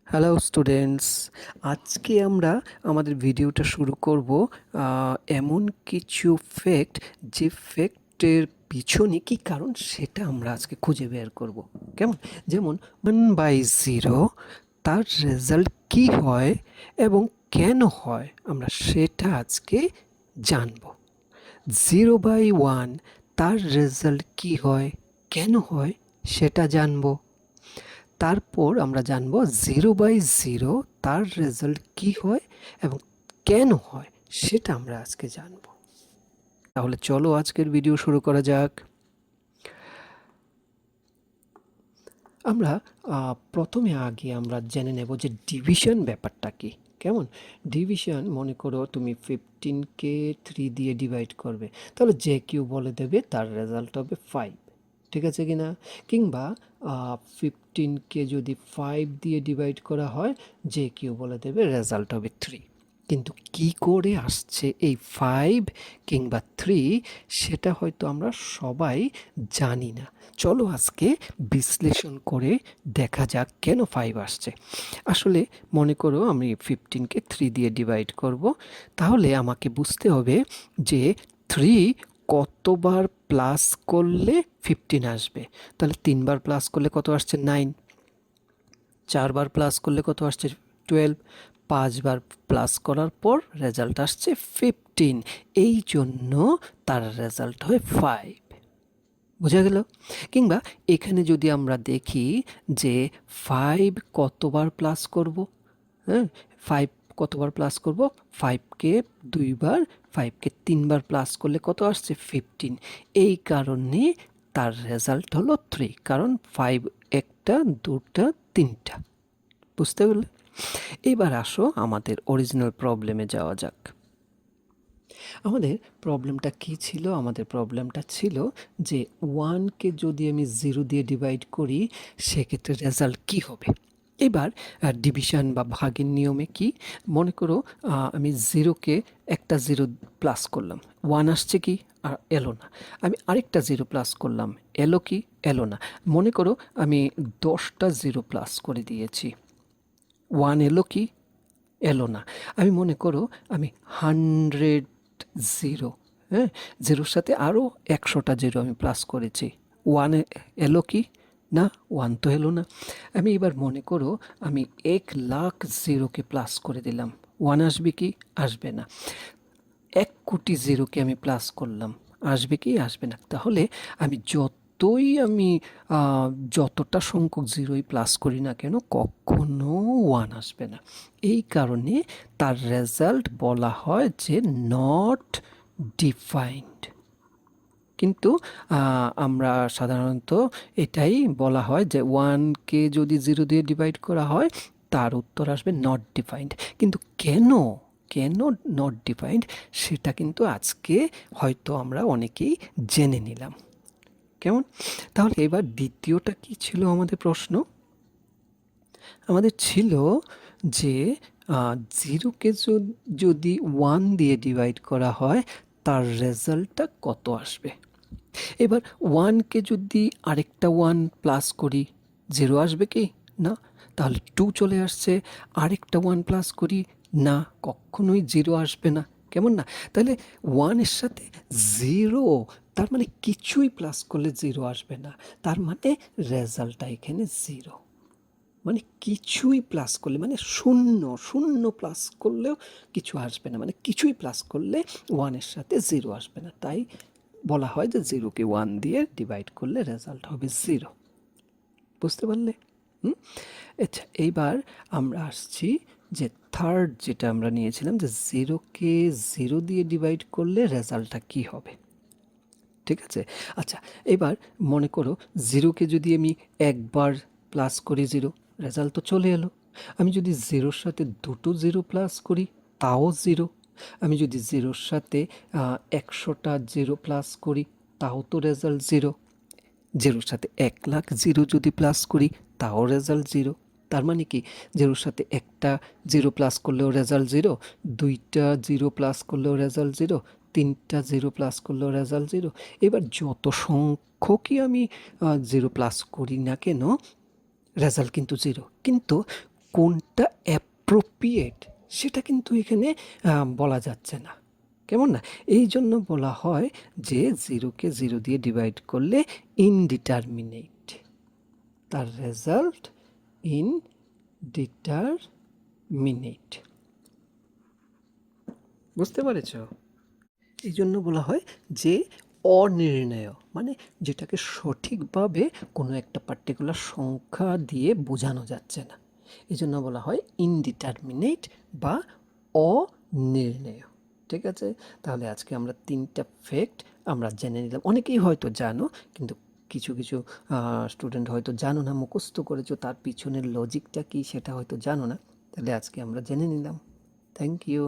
Hello students, আজকে আমরা আমাদের ভিডিওটা শুরু করব এমন কিছু ফ্যাক্ট, যে ফ্যাক্টের পিছনে কী কারণ সেটা আমরা আজকে খুঁজে বের করব। কেমন? যেমন 1/0 তার রেজাল্ট কী হয় এবং কেন হয়, আমরা সেটা আজকে জানব। 0/1 তার রেজাল্ট কী হয়, কেন হয়, সেটা জানব। তারপর আমরা জানব 0/0 তার রেজাল্ট কী হয় এবং কেন হয়, সেটা আমরা আজকে জানব। তাহলে চলো আজকের ভিডিও শুরু করা যাক। আমরা প্রথমে আমরা জেনে নেব যে ডিভিশন ব্যাপারটা কি। কেমন? ডিভিশন, মনে করো তুমি 15কে 3 দিয়ে ডিভাইড করবে, তাহলে যে কেউ বলে দেবে তার রেজাল্ট হবে 5। ঠিক আছে কি না? কিংবা 15কে যদি 5 দিয়ে ডিভাইড করা হয়, যে কেউ বলে দেবে রেজাল্ট হবে 3। কিন্তু কি করে আসছে এই 5 কিংবা 3, সেটা হয়তো আমরা সবাই জানি না। চলো আজকে বিশ্লেষণ করে দেখা যাক কেন 5 আসছে। আসলে মনে করো আমি 15কে 3 দিয়ে ডিভাইড করব, তাহলে আমাকে বুঝতে হবে যে 3 কতবার প্লাস করলে 15 আসবে। তাহলে 3বার প্লাস করলে কত আসছে? 9। 4বার প্লাস করলে কত আসছে? 12। 5বার প্লাস করার পর রেজাল্ট আসছে 15, এই জন্য তার রেজাল্ট হয় 5। বোঝা গেল? কিংবা এখানে যদি আমরা দেখি যে 5 কতবার প্লাস করব, হ্যাঁ, 5 কতবার প্লাস করব? 5কে 2বার, 5কে 3বার প্লাস করলে কত আসছে? 15। এই কারণে তার রেজাল্ট হলো 3, কারণ 5 একটা, দুটা, তিনটা। বুঝতে পারলে? এবার আসো আমাদের অরিজিনাল প্রবলেমে যাওয়া যাক। আমাদের প্রবলেমটা কী ছিল? আমাদের প্রবলেমটা ছিল যে 1কে যদি আমি 0 দিয়ে ডিভাইড করি, সেক্ষেত্রে রেজাল্ট কী হবে। এবার ডিভিশন বা ভাগের নিয়মে কি, মনে করো আমি 0কে একটা 0 প্লাস করলাম, 1 আসছে কি? আর এলো না। আমি আরেকটা 0 প্লাস করলাম, এলো কি? এলো না। মনে করো আমি 10টা 0 প্লাস করে দিয়েছি, 1 এলো কি? এলো না। আমি মনে করো আমি 100 0, হ্যাঁ, জিরোর সাথে আরও 100টা 0 আমি প্লাস করেছি, 1 এলো কি? না, 1 তো এলো না। আমি এবার মনে করো আমি 1,00,000 প্লাস করে দিলাম, 1 আসবে কি? আসবে না। 1,00,00,000 0কে আমি প্লাস করলাম, আসবে কি? আসবে না। তাহলে আমি আমি যতটা সংখ্যক জিরোই প্লাস করি না কেন, কখনো 1 আসবে না। এই কারণে তার রেজাল্ট বলা হয় যে নট ডিফাইন্ড। কিন্তু আমরা সাধারণত এটাই বলা হয় যে 1কে যদি 0 দিয়ে ডিভাইড করা হয়, তার উত্তর আসবে নট ডিফাইন্ড। কিন্তু কেন কেন নট ডিফাইন্ড, সেটা কিন্তু আজকে হয়তো আমরা অনেকেই জেনে নিলাম। কেমন? তাহলে এবার দ্বিতীয়টা কি ছিল আমাদের প্রশ্ন? আমাদের ছিল যে 0কে যদি 1 দিয়ে ডিভাইড করা হয়, তার রেজাল্টটা কত আসবে। এবার 1কে যদি আরেকটা 1 প্লাস করি, 0 আসবে কি? না। তাহলে 2 চলে আসছে, আরেকটা 1 প্লাস করি, না, কখনোই 0 আসবে না। কেমন না? তাহলে 1 এর সাথে 0, তার মানে কিছুই প্লাস করলে 0 আসবে না। তার মানে রেজাল্টটা এখানে 0। মানে কিছুই প্লাস করলে, মানে শূন্য শূন্য প্লাস করলেও কিছু আসবে না, মানে কিছুই প্লাস করলে 1 এর সাথে 0 আসবে না। তাই বলা হয় যে 0কে 1 দিয়ে ডিভাইড করলে রেজাল্ট হবে 0। বুঝতে পারলে? আচ্ছা, এইবার আমরা আসছি যে থার্ড, যেটা আমরা নিয়েছিলাম যে 0কে 0 দিয়ে ডিভাইড করলে রেজাল্টটা কি হবে। ঠিক আছে? আচ্ছা, এবার মনে করো 0কে যদি আমি একবার প্লাস করি 0, রেজাল্ট তো চলে এলো। আমি যদি 0-র সাথে দুটো 0 প্লাস করি, তাও 0। আমি যদি 0-র সাথে 100টা 0 প্লাস করি, তাও তো রেজাল্ট 0। 0-র সাথে 1,00,000 0 যদি প্লাস করি, তাও রেজাল্ট 0। তার মানে কি, 0-র সাথে একটা 0 প্লাস করলেও রেজাল্ট 0, 2টা 0 প্লাস করলেও রেজাল্ট 0, 3টা 0 প্লাস করলেও রেজাল্ট 0। এবার যত সংখ্যকই আমি 0 প্লাস করি না কেন, রেজাল্ট কিন্তু 0। কিন্তু কোনটা অ্যাপ্রোপ্রিয়েট সেটা কিন্তু এখানে বলা যাচ্ছে না, কেমন না? এই জন্য বলা হয় যে 0কে 0 দিয়ে ডিভাইড করলে ইনডিটারমিনেট, তার রেজাল্ট ইনডিটারমিনেট। বুঝতে পেরেছ? এই জন্য বলা হয় যে অনির্ণেয়, মানে যেটাকে সঠিকভাবে কোনো একটা পার্টিকুলার সংখ্যা দিয়ে বোঝানো যাচ্ছে না, এই জন্য বলা হয় ইনডিটারমিনেট বা অনির্ণেয়। ঠিক আছে, তাহলে আজকে আমরা 3টা ফ্যাক্ট আমরা জেনে নিলাম। অনেকেই হয়তো জানো, কিন্তু কিছু কিছু স্টুডেন্ট হয়তো জানো না, মুখস্থ করেছো, তার পিছনের লজিকটা কি সেটা হয়তো জানো না। তাহলে আজকে আমরা জেনে নিলাম। Thank you.